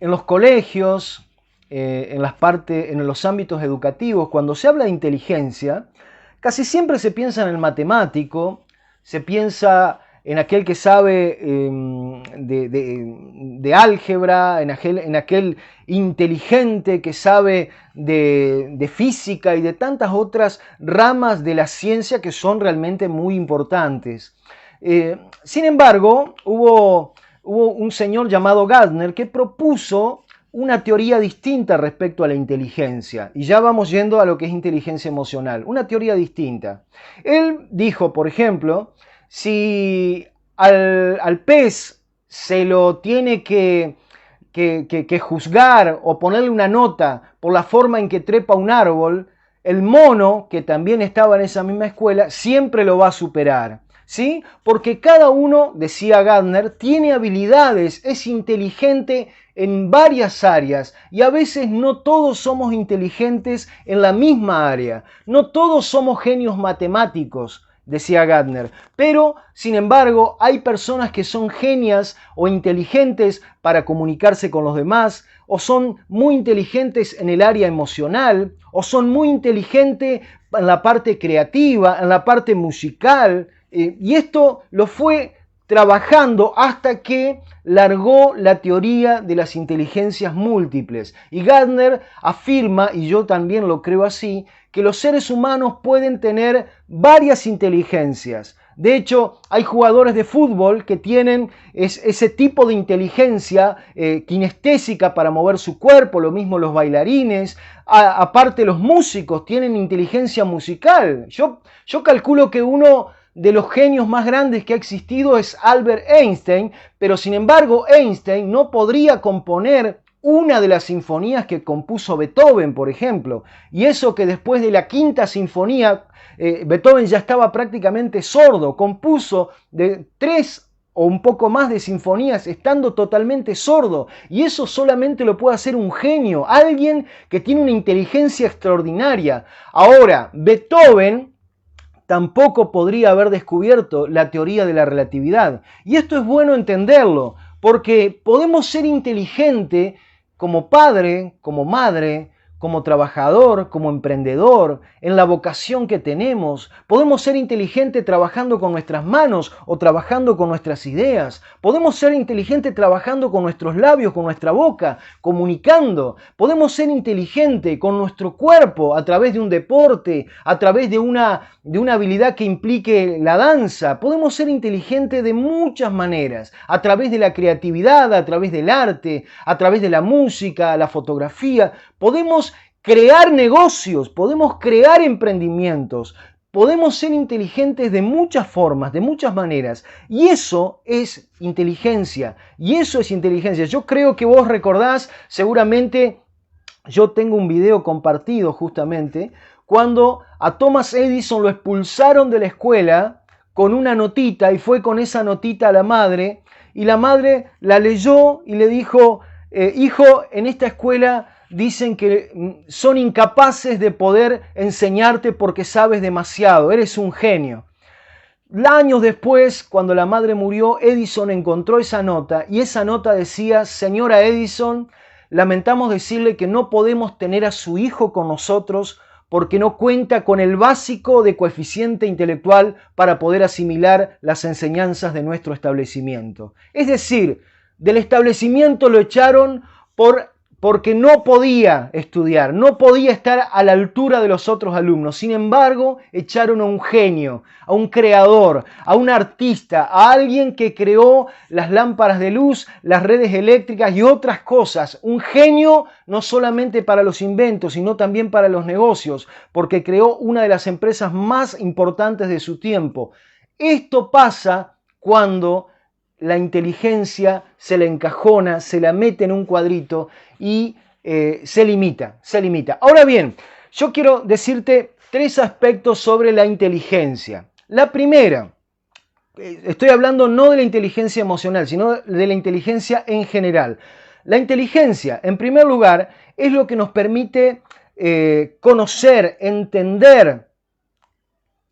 En los colegios, en los ámbitos educativos, cuando se habla de inteligencia, casi siempre se piensa en el matemático, se piensa en aquel que sabe de álgebra, en aquel inteligente que sabe de física y de tantas otras ramas de la ciencia que son realmente muy importantes. Sin embargo, hubo un señor llamado Gardner que propuso una teoría distinta respecto a la inteligencia. Y ya vamos yendo a lo que es inteligencia emocional. Una teoría distinta. Él dijo, por ejemplo, si al pez se lo tiene que juzgar o ponerle una nota por la forma en que trepa un árbol, el mono, que también estaba en esa misma escuela, siempre lo va a superar. ¿Sí? Porque cada uno, decía Gardner, tiene habilidades, es inteligente en varias áreas y a veces no todos somos inteligentes en la misma área, no todos somos genios matemáticos, decía Gardner, pero sin embargo hay personas que son genias o inteligentes para comunicarse con los demás, o son muy inteligentes en el área emocional, o son muy inteligentes en la parte creativa, en la parte musical. Y esto lo fue trabajando hasta que largó la teoría de las inteligencias múltiples. Y Gardner afirma, y yo también lo creo así, que los seres humanos pueden tener varias inteligencias. De hecho, hay jugadores de fútbol que tienen ese tipo de inteligencia kinestésica para mover su cuerpo, lo mismo los bailarines. Aparte, los músicos tienen inteligencia musical. Yo calculo que uno de los genios más grandes que ha existido es Albert Einstein, pero sin embargo Einstein no podría componer una de las sinfonías que compuso Beethoven, por ejemplo. Y eso que después de la quinta sinfonía, Beethoven ya estaba prácticamente sordo, compuso de 3 o un poco más de sinfonías estando totalmente sordo. Y eso solamente lo puede hacer un genio, alguien que tiene una inteligencia extraordinaria. Ahora, Beethoven tampoco podría haber descubierto la teoría de la relatividad. Y esto es bueno entenderlo, porque podemos ser inteligentes como padre, como madre, como trabajador, como emprendedor, en la vocación que tenemos. Podemos ser inteligentes trabajando con nuestras manos o trabajando con nuestras ideas. Podemos ser inteligentes trabajando con nuestros labios, con nuestra boca, comunicando. Podemos ser inteligentes con nuestro cuerpo a través de un deporte, a través de una habilidad que implique la danza. Podemos ser inteligentes de muchas maneras, a través de la creatividad, a través del arte, a través de la música, la fotografía. Podemos crear negocios, podemos crear emprendimientos, podemos ser inteligentes de muchas formas, de muchas maneras. Y eso es inteligencia. Y eso es inteligencia. Yo creo que vos recordás, seguramente yo tengo un video compartido justamente, cuando a Thomas Edison lo expulsaron de la escuela con una notita y fue con esa notita a la madre y la madre la leyó y le dijo, hijo, en esta escuela dicen que son incapaces de poder enseñarte porque sabes demasiado, eres un genio. Años después, cuando la madre murió, Edison encontró esa nota y esa nota decía, señora Edison, lamentamos decirle que no podemos tener a su hijo con nosotros porque no cuenta con el básico de coeficiente intelectual para poder asimilar las enseñanzas de nuestro establecimiento. Es decir, del establecimiento lo echaron porque no podía estudiar, no podía estar a la altura de los otros alumnos. Sin embargo, echaron a un genio, a un creador, a un artista, a alguien que creó las lámparas de luz, las redes eléctricas y otras cosas. Un genio no solamente para los inventos, sino también para los negocios, porque creó una de las empresas más importantes de su tiempo. Esto pasa cuando la inteligencia se la encajona, se la mete en un cuadrito y se limita. Ahora bien, yo quiero decirte 3 aspectos sobre la inteligencia. La primera, estoy hablando no de la inteligencia emocional, sino de la inteligencia en general. La inteligencia, en primer lugar, es lo que nos permite conocer, entender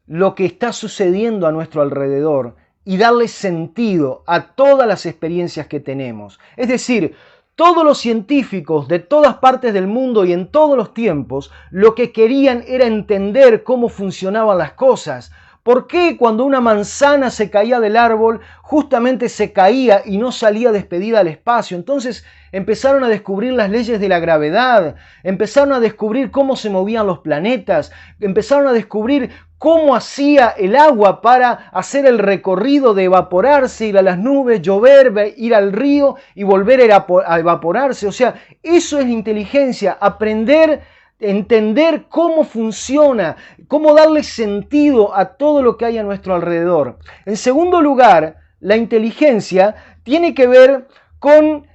lo que está sucediendo a nuestro alrededor y darle sentido a todas las experiencias que tenemos. Es decir, Todos los científicos de todas partes del mundo y en todos los tiempos lo que querían era entender cómo funcionaban las cosas. ¿Por qué cuando una manzana se caía del árbol justamente se caía y no salía despedida al espacio? Entonces empezaron a descubrir las leyes de la gravedad, empezaron a descubrir cómo se movían los planetas, empezaron a descubrir cómo hacía el agua para hacer el recorrido de evaporarse, ir a las nubes, llover, ir al río y volver a evaporarse. O sea, eso es inteligencia, aprender, entender cómo funciona, cómo darle sentido a todo lo que hay a nuestro alrededor. En segundo lugar, la inteligencia tiene que ver con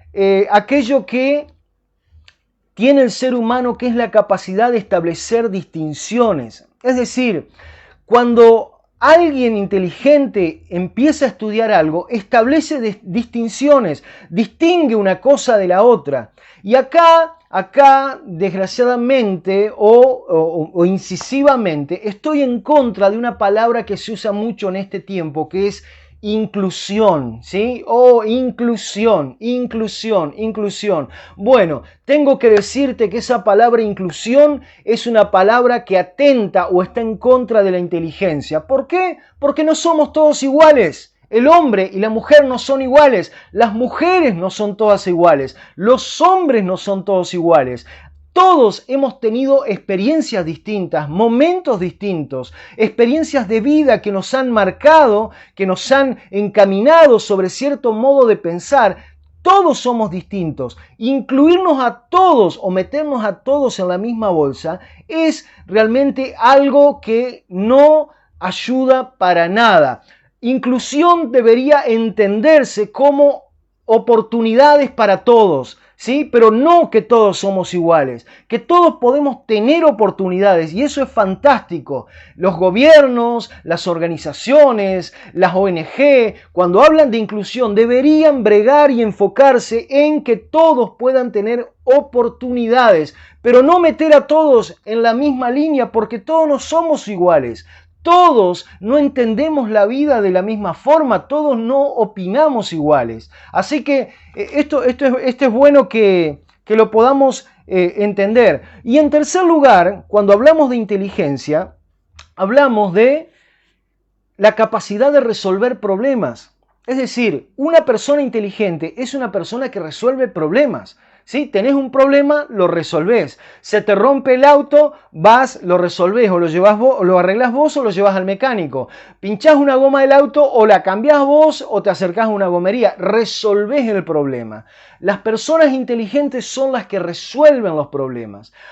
aquello que tiene el ser humano, que es la capacidad de establecer distinciones. Es decir, cuando alguien inteligente empieza a estudiar algo, establece distinciones, distingue una cosa de la otra. Y acá desgraciadamente o incisivamente, estoy en contra de una palabra que se usa mucho en este tiempo, que es inclusión, ¿sí? Inclusión. Bueno, tengo que decirte que esa palabra inclusión es una palabra que atenta o está en contra de la inteligencia. ¿Por qué? Porque no somos todos iguales. El hombre y la mujer no son iguales, las mujeres no son todas iguales, los hombres no son todos iguales. Todos hemos tenido experiencias distintas, momentos distintos, experiencias de vida que nos han marcado, que nos han encaminado sobre cierto modo de pensar. Todos somos distintos. Incluirnos a todos o meternos a todos en la misma bolsa es realmente algo que no ayuda para nada. Inclusión debería entenderse como oportunidades para todos, ¿sí? Pero no que todos somos iguales, que todos podemos tener oportunidades y eso es fantástico. Los gobiernos, las organizaciones, las ONG, cuando hablan de inclusión deberían bregar y enfocarse en que todos puedan tener oportunidades, pero no meter a todos en la misma línea porque todos no somos iguales. Todos no entendemos la vida de la misma forma, todos no opinamos iguales. Así que esto es bueno que lo podamos entender. Y en tercer lugar, cuando hablamos de inteligencia, hablamos de la capacidad de resolver problemas. Es decir, una persona inteligente es una persona que resuelve problemas. ¿Sí? Tenés un problema, lo resolvés. Se te rompe el auto, vas, lo resolvés, o lo llevas vos, o lo arreglás vos, o lo llevas al mecánico. Pinchás una goma del auto, o la cambiás vos, o te acercás a una gomería. Resolvés el problema. Las personas inteligentes son las que resuelven los problemas.